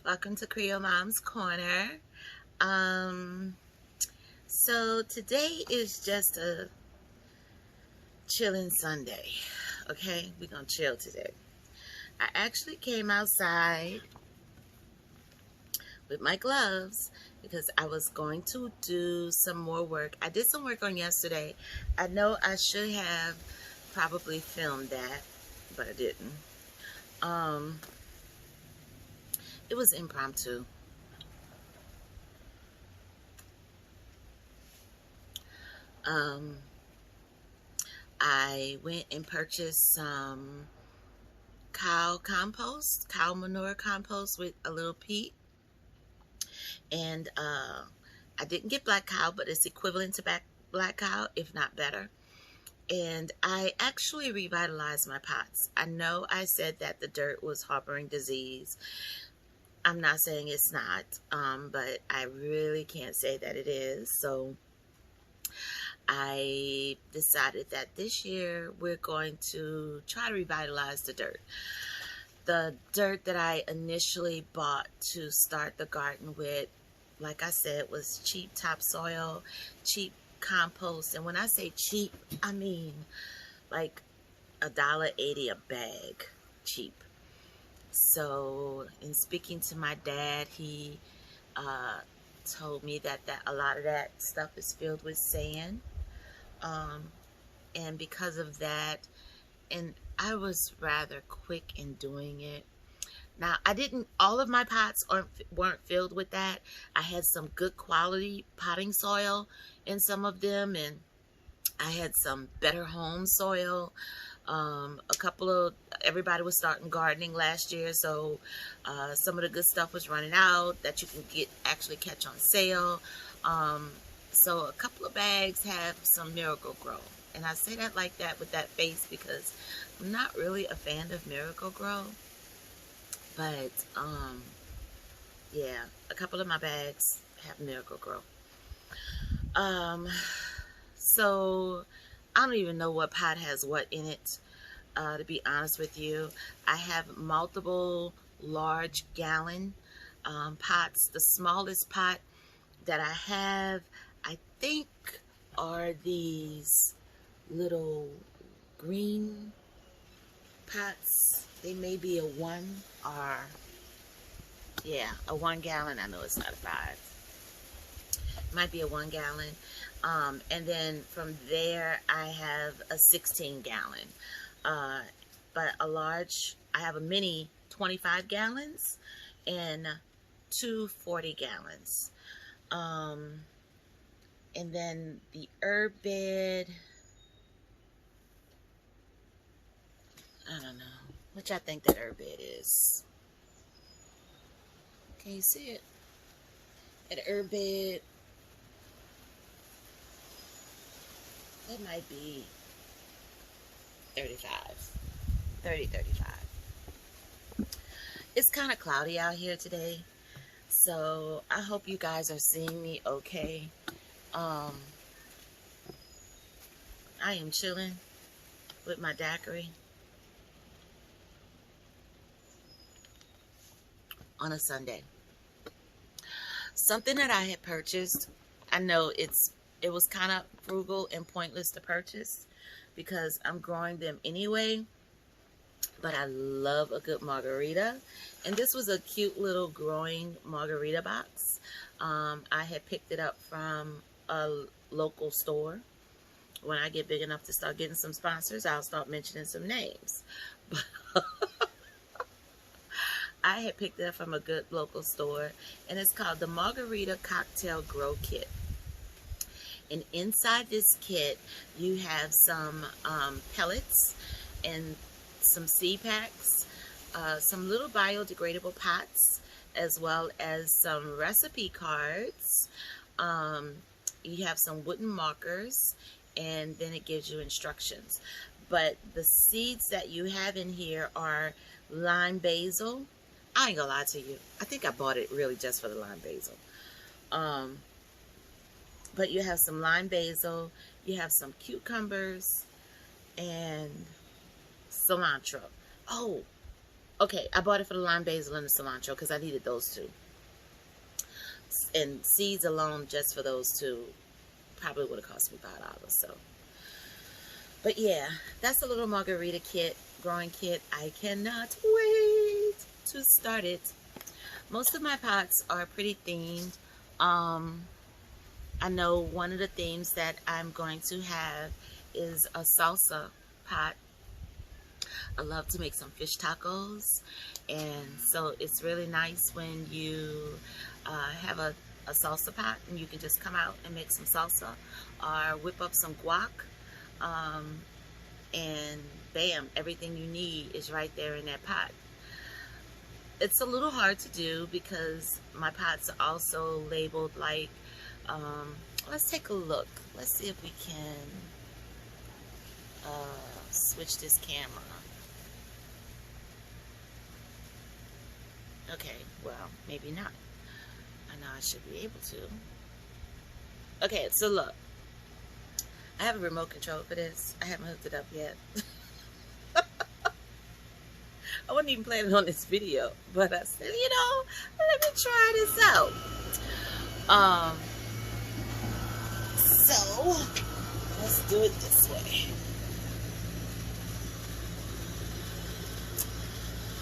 Welcome to Creole Mom's Corner. Um, so today is just a chilling Sunday. Okay, we're gonna chill today. I actually came outside with my gloves because I was going to do some more work. I did some work on yesterday. I know I should have probably filmed that, but I didn't. Um, it was impromptu. Um, I went and purchased some cow manure compost with a little peat. And I didn't get black cow, but it's equivalent to black cow, if not better. And I actually revitalized my pots. I know I said that the dirt was harboring disease. I'm not saying it's not, but I really can't say that it is. So I decided that this year we're going to try to revitalize the dirt. The dirt that I initially bought to start the garden with, like I said, was cheap topsoil, cheap compost. And when I say cheap, I mean like $1.80 a bag, cheap. So in speaking to my dad, he told me that a lot of that stuff is filled with sand. Um, and because of that, and I was rather quick in doing it. Now, I didn't, all of my pots weren't filled with that. I had some good quality potting soil in some of them, and I had some Better Home soil. Everybody was starting gardening last year, so some of the good stuff was running out that you can actually catch on sale. So a couple of bags have some Miracle Grow. And I say that like that with that face because I'm not really a fan of Miracle Grow. But, yeah, a couple of my bags have Miracle Grow. So I don't even know what pot has what in it, to be honest with you. I have multiple large gallon pots. The smallest pot that I have, I think, are these little green pots. They may be a 1 or, yeah, a 1 gallon. I know it's not a 5. It might be a 1 gallon. And then from there, I have a 16 gallon. But I have a mini 25 gallons and 2 40 gallons. And then the herb bed, I don't know. Which I think that herb bed is. Can you see it? That herb bed, that might be 35. 30, 35. It's kind of cloudy out here today, so I hope you guys are seeing me okay. I am chilling with my daiquiri on a Sunday. Something that I had purchased, I know it was kind of frugal and pointless to purchase because I'm growing them anyway, but I love a good margarita. And this was a cute little growing margarita box. I had picked it up from a local store. When I get big enough to start getting some sponsors, I'll start mentioning some names. But I had picked it up from a good local store, and it's called the Margarita Cocktail Grow Kit. And inside this kit, you have some pellets and some seed packs, some little biodegradable pots, as well as some recipe cards. You have some wooden markers, and then it gives you instructions. But the seeds that you have in here are lime basil. I ain't gonna lie to you. I think I bought it really just for the lime basil. But you have some lime basil, you have some cucumbers, and cilantro. Oh, Okay, I bought it for the lime basil and the cilantro because I needed those two. And seeds alone just for those two probably would have cost me $5. So, but yeah, that's a little margarita kit, growing kit. I cannot wait to start it. Most of my pots are pretty themed. I know one of the themes that I'm going to have is a salsa pot. I love to make some fish tacos, and so it's really nice when you have a salsa pot and you can just come out and make some salsa or whip up some guac, and bam, everything you need is right there in that pot. It's a little hard to do because my pots are also labeled like, let's take a look. Let's see if we can switch this camera. Okay, well, maybe not. I know I should be able to. Okay, so look. I have a remote control for this. I haven't hooked it up yet. I wasn't even planning on this video, but I said, you know, let me try this out. So let's do it this way.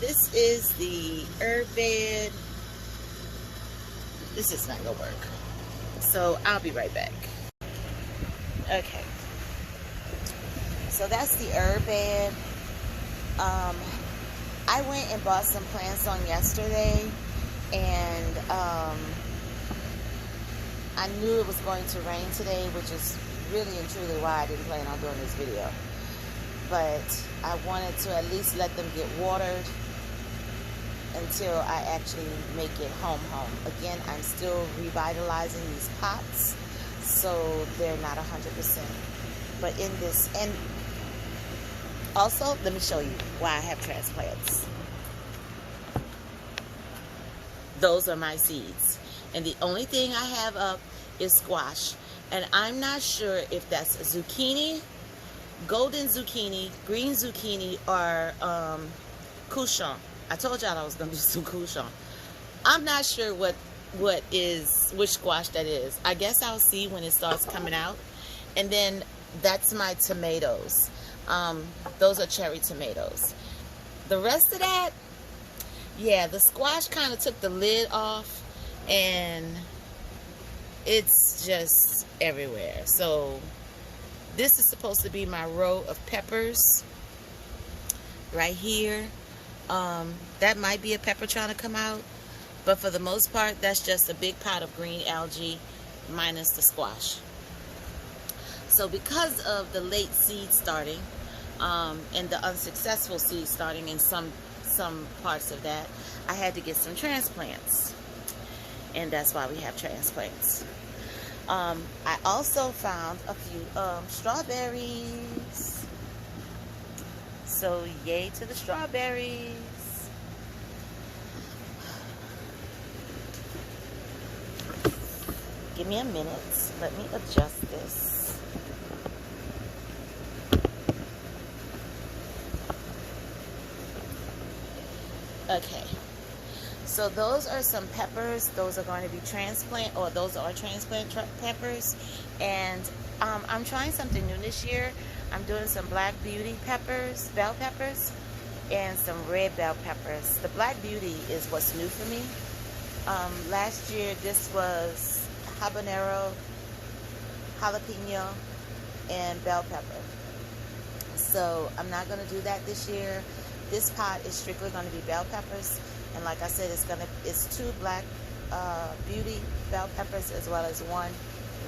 This is the herb bed. This is not gonna work. So I'll be right back. Okay. So that's the herb bed. I went and bought some plants on yesterday, and I knew it was going to rain today, which is really and truly why I didn't plan on doing this video. But I wanted to at least let them get watered until I actually make it home. Again, I'm still revitalizing these pots, so they're not 100%. But in this, and also, let me show you why I have transplants. Those are my seeds. And the only thing I have up is squash. And I'm not sure if that's zucchini, golden zucchini, green zucchini, or couchon. I told y'all I was going to do some couchon. I'm not sure which squash that is. I guess I'll see when it starts coming out. And then that's my tomatoes. Those are cherry tomatoes. The rest of that, yeah, the squash kind of took the lid off, and it's just everywhere. So this is supposed to be my row of peppers right here. That might be a pepper trying to come out, but for the most part, that's just a big pot of green algae minus the squash. So because of the late seed starting, and the unsuccessful seed starting in some parts of that, I had to get some transplants, and that's why we have transplants. I also found a few strawberries, so yay to the strawberries. Give me a minute, let me adjust this. Okay, so those are some peppers. Those are going to be transplant, or those are transplant peppers. And I'm trying something new this year. I'm doing some black beauty peppers, bell peppers, and some red bell peppers. The black beauty is what's new for me. Last year this was habanero, jalapeno, and bell pepper. So I'm not going to do that this year. This pot is strictly going to be bell peppers, and like I said, it's 2 black beauty bell peppers as well as 1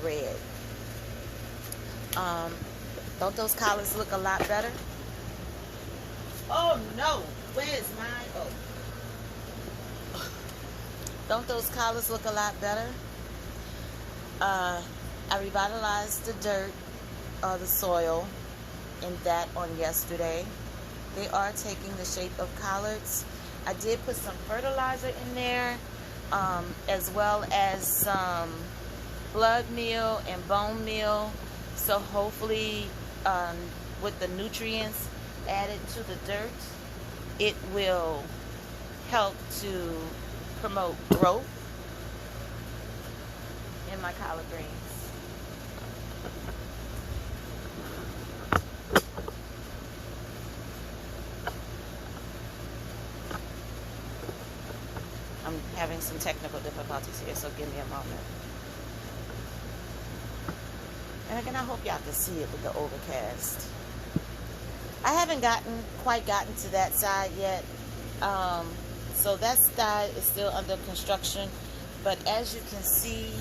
red. Don't those collards look a lot better? Oh no, where's mine? Oh, don't those collards look a lot better? I revitalized the dirt, the soil, and that on yesterday. They are taking the shape of collards. I did put some fertilizer in there, as well as some blood meal and bone meal. So hopefully, with the nutrients added to the dirt, it will help to promote growth in my collard greens. I'm having some technical difficulties here, so give me a moment. And again, I hope y'all can see it with the overcast. I haven't quite gotten to that side yet. So that side is still under construction. But as you can see,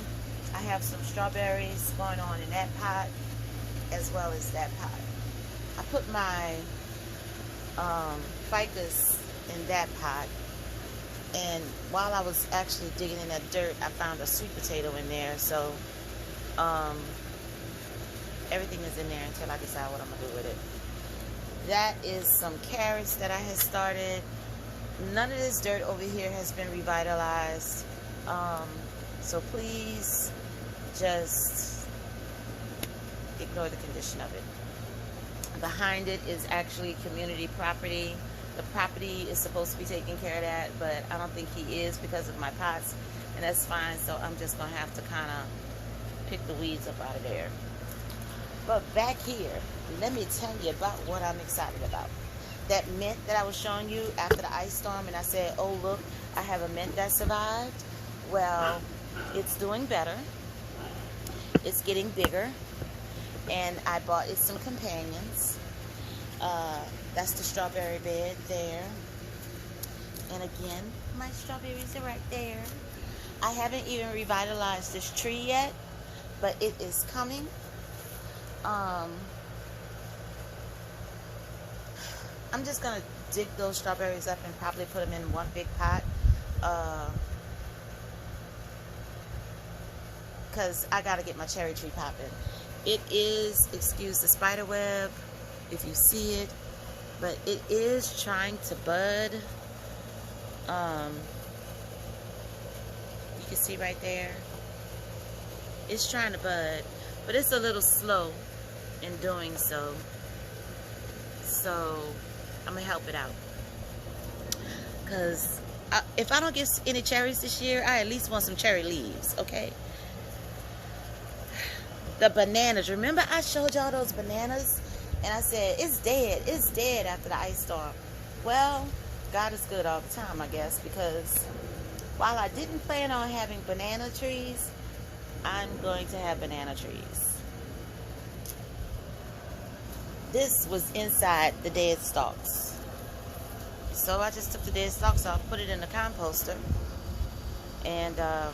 I have some strawberries going on in that pot as well as that pot. I put my ficus in that pot. And while I was actually digging in that dirt, I found a sweet potato in there. So everything is in there until I decide what I'm going to do with it. That is some carrots that I had started. None of this dirt over here has been revitalized. So please just ignore the condition of it. Behind it is actually community property. The property is supposed to be taking care of that, but I don't think he is because of my pots, and that's fine. So I'm just going to have to kind of pick the weeds up out of there. But back here, let me tell you about what I'm excited about. That mint that I was showing you after the ice storm, and I said, oh look, I have a mint that survived. Well, it's doing better. It's getting bigger, and I bought it some companions. That's the strawberry bed there. And again, my strawberries are right there. I haven't even revitalized this tree yet, but it is coming. I'm just gonna dig those strawberries up and probably put them in one big pot, because I gotta get my cherry tree popping. It is, excuse the spider web if you see it, but it is trying to bud. You can see right there, it's trying to bud, but it's a little slow in doing so. So I'm gonna help it out, because if I don't get any cherries this year, I at least want some cherry leaves. Okay, the bananas, remember I showed y'all those bananas and I said it's dead after the ice storm. Well, God is good all the time, I guess, because while I didn't plan on having banana trees, I'm going to have banana trees. This was inside the dead stalks. So I just took the dead stalks off, put it in the composter, and I'm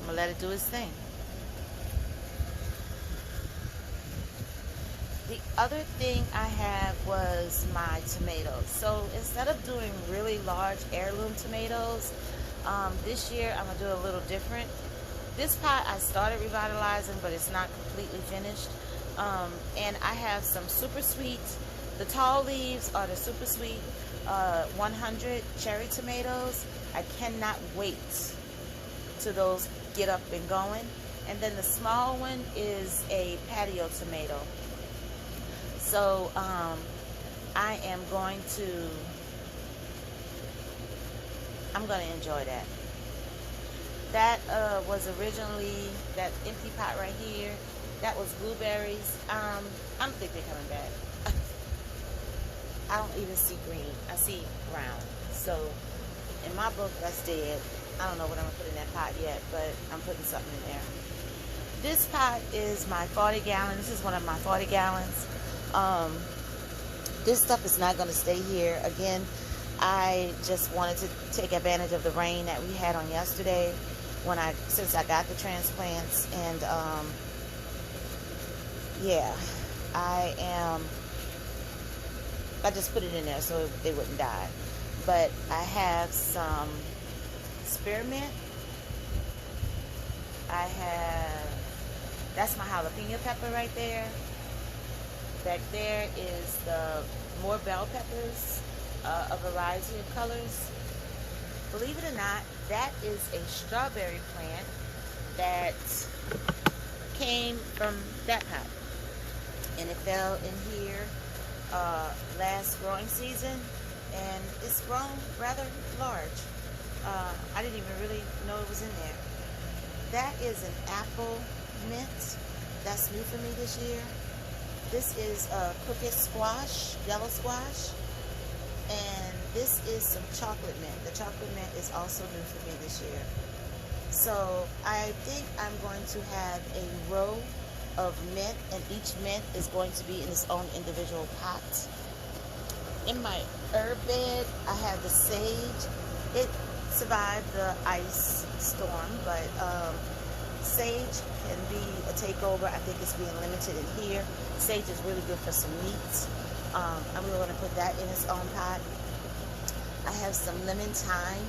going to let it do its thing. The other thing I had was my tomatoes. So instead of doing really large heirloom tomatoes, this year I'm going to do a little different. This pot I started revitalizing, but it's not completely finished. And I have some super sweet, the tall leaves are the super sweet 100 cherry tomatoes. I cannot wait till those get up and going. And then the small one is a patio tomato. So I am going to enjoy that. That was originally that empty pot right here. That was blueberries. I don't think they're coming back. I don't even see green. I see brown. So in my book, that's dead. I don't know what I'm gonna put in that pot yet, but I'm putting something in there. This pot is my 40 gallon. This is one of my 40 gallons. This stuff is not going to stay here. Again, I just wanted to take advantage of the rain that we had on yesterday since I got the transplants, and yeah, I just put it in there so they wouldn't die. But I have some spearmint. That's my jalapeno pepper right there. Back there is the more bell peppers, a variety of colors. Believe it or not, that is a strawberry plant that came from that pot. And it fell in here last growing season, and it's grown rather large. I didn't even really know it was in there. That is an apple mint. That's new for me this year. This is a crooked squash, yellow squash. And this is some chocolate mint. The chocolate mint is also new for me this year. So I think I'm going to have a row of mint, and each mint is going to be in its own individual pot. In my herb bed, I have the sage. It survived the ice storm, but sage can be a takeover. I think it's being limited in here. Sage is really good for some meats. I'm going to put that in its own pot. I have some lemon thyme.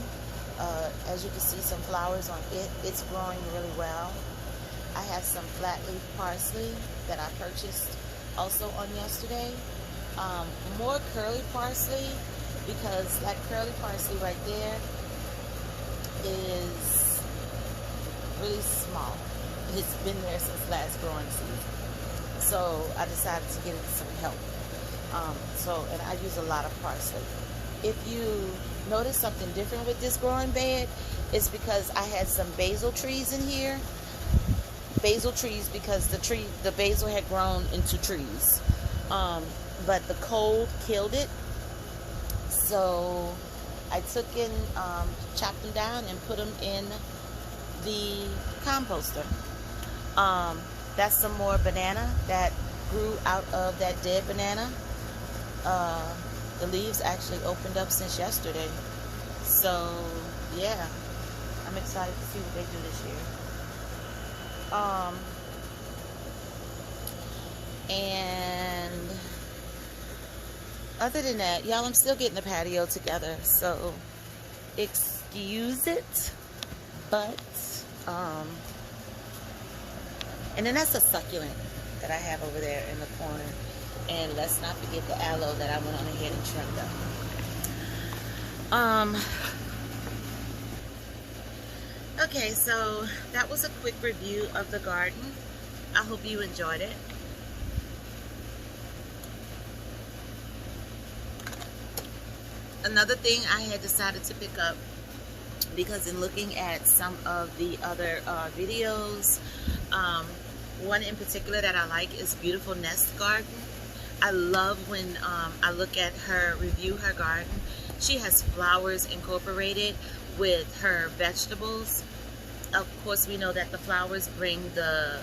As you can see, some flowers on it. It's growing really well. I have some flat leaf parsley that I purchased also on yesterday. More curly parsley, because that curly parsley right there is really small. It's been there since last growing season. So I decided to get it some help. And I use a lot of parsley. If you notice something different with this growing bed, it's because I had some basil trees in here. Basil trees, because the basil had grown into trees. But the cold killed it. So I took and chopped them down and put them in the composter. That's some more banana that grew out of that dead banana. The leaves actually opened up since yesterday. So yeah, I'm excited to see what they do this year. And other than that, y'all, I'm still getting the patio together, so excuse it. But and then that's a succulent that I have over there in the corner. And let's not forget the aloe that I went on ahead and trimmed up. Okay, so that was a quick review of the garden. I hope you enjoyed it. Another thing I had decided to pick up, because in looking at some of the other videos, one in particular that I like is Beautiful Nest Garden. I love when I look at her, review her garden. She has flowers incorporated with her vegetables. Of course, we know that the flowers bring the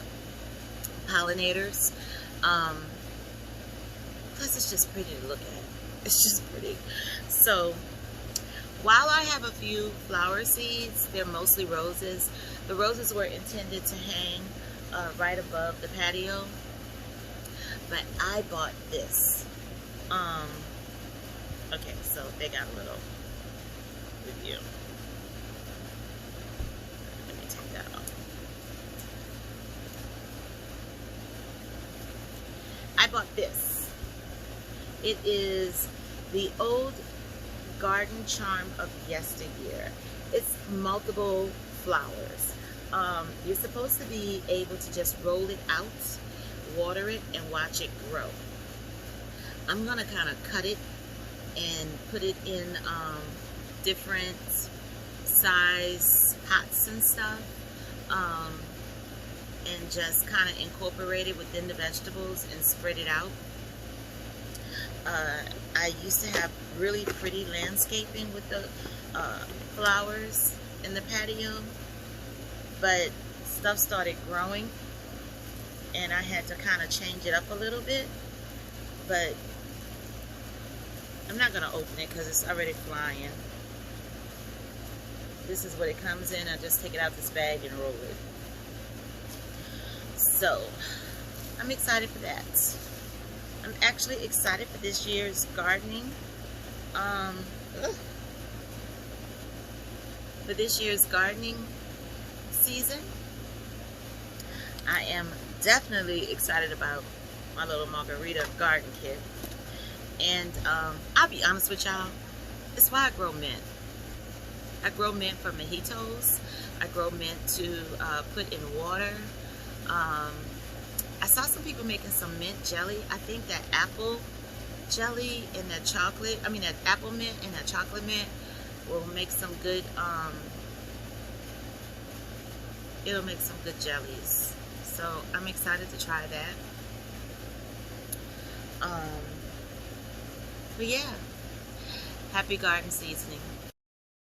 pollinators. Plus, it's just pretty to look at. It's just pretty. So, while I have a few flower seeds, they're mostly roses. The roses were intended to hang right above the patio. But I bought this. Okay, so they got a little review. Let me take that off. I bought this. It is the old garden charm of yesteryear. It's multiple flowers. You're supposed to be able to just roll it out, water it, and watch it grow. I'm gonna kind of cut it and put it in different size pots and stuff, and just kind of incorporate it within the vegetables and spread it out. I used to have really pretty landscaping with the flowers in the patio, but stuff started growing and I had to kind of change it up a little bit. But I'm not going to open it because it's already flying. This is what it comes in. I just take it out this bag and roll it. So I'm excited for that. I'm actually excited for this year's gardening. For this year's gardening season. I am definitely excited about my little margarita garden kit. And I'll be honest with y'all, it's why I grow mint. I grow mint for mojitos. I grow mint to put in water. I saw some people making some mint jelly. I think that apple jelly and that chocolate, I mean that apple mint and that chocolate mint will make some good, it'll make some good jellies. So I'm excited to try that. But yeah, happy garden seasoning.